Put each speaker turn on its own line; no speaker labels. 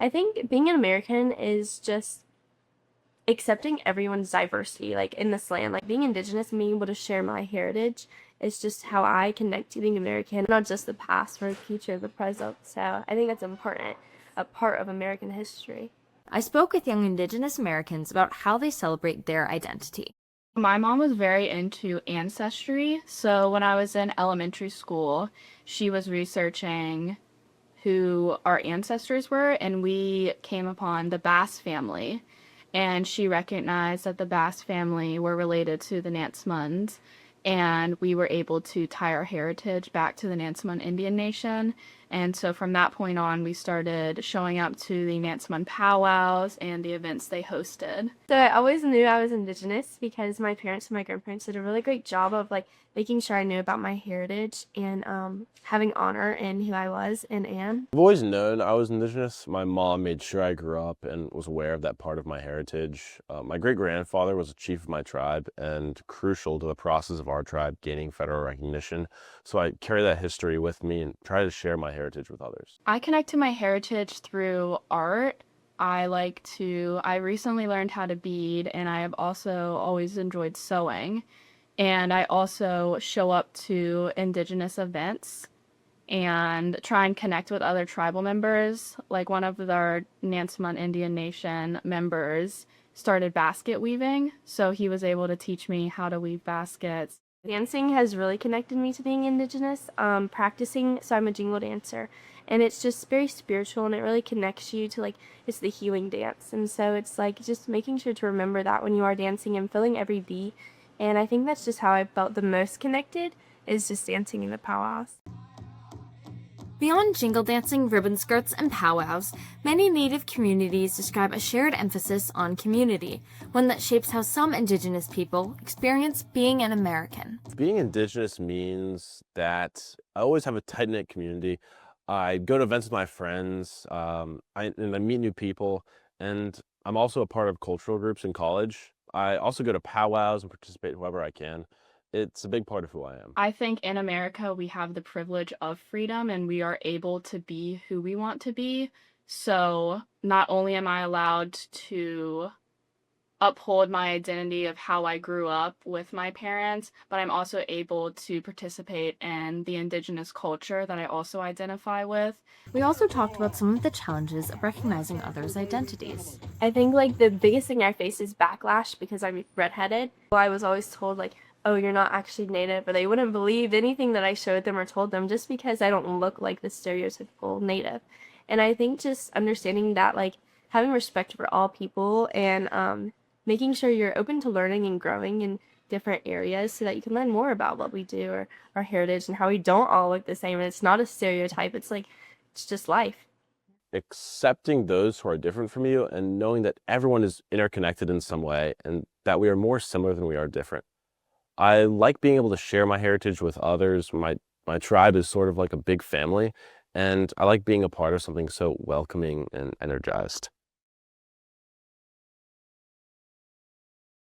I think being an American is just accepting everyone's diversity, like in this land. Like being Indigenous and being able to share my heritage is just how I connect to being American, not just the past, but the future, the present. So I think that's important, a part of American history.
I spoke with young Indigenous Americans about how they celebrate their identity.
My mom was very into ancestry, so when I was in elementary school, she was researching who our ancestors were, and we came upon the Bass family. And she recognized that the Bass family were related to the Nansemons, and we were able to tie our heritage back to the Nansemond Indian Nation. And so from that point on, we started showing up to the Nansemond powwows and the events they hosted.
So I always knew I was Indigenous because my parents and my grandparents did a really great job of like making sure I knew about my heritage and having honor in who I was and am.
I've always known I was Indigenous. My mom made sure I grew up and was aware of that part of my heritage. My great-grandfather was a chief of my tribe and crucial to the process of our tribe gaining federal recognition. So I carry that history with me and try to share my heritage with others.
I connect to my heritage through art. I recently learned how to bead, and I have also always enjoyed sewing. And I also show up to Indigenous events and try and connect with other tribal members. Like one of our Nansemond Indian Nation members started basket weaving, so he was able to teach me how to weave baskets.
Dancing has really connected me to being Indigenous. Practicing, so I'm a jingle dancer, and it's just very spiritual, and it really connects you to like it's the healing dance, and so it's like just making sure to remember that when you are dancing and feeling every beat. And I think that's just how I felt the most connected is just dancing in the powwows.
Beyond jingle dancing, ribbon skirts, and powwows, many Native communities describe a shared emphasis on community, one that shapes how some Indigenous people experience being an American.
Being Indigenous means that I always have a tight-knit community. I go to events with my friends, and I meet new people, and I'm also a part of cultural groups in college. I also go to powwows and participate whoever I can. It's a big part of who I am.
I think in America we have the privilege of freedom and we are able to be who we want to be. So not only am I allowed to uphold my identity of how I grew up with my parents, but I'm also able to participate in the Indigenous culture that I also identify with.
We also talked about some of the challenges of recognizing others' identities.
I think like the biggest thing I face is backlash because I'm redheaded. I was always told like, oh, you're not actually Native, or they wouldn't believe anything that I showed them or told them just because I don't look like the stereotypical Native. And I think just understanding that, like having respect for all people and making sure you're open to learning and growing in different areas so that you can learn more about what we do or our heritage and how we don't all look the same. And it's not a stereotype. It's like, it's just life.
Accepting those who are different from you and knowing that everyone is interconnected in some way and that we are more similar than we are different. I like being able to share my heritage with others. My tribe is sort of like a big family, and I like being a part of something so welcoming and energized.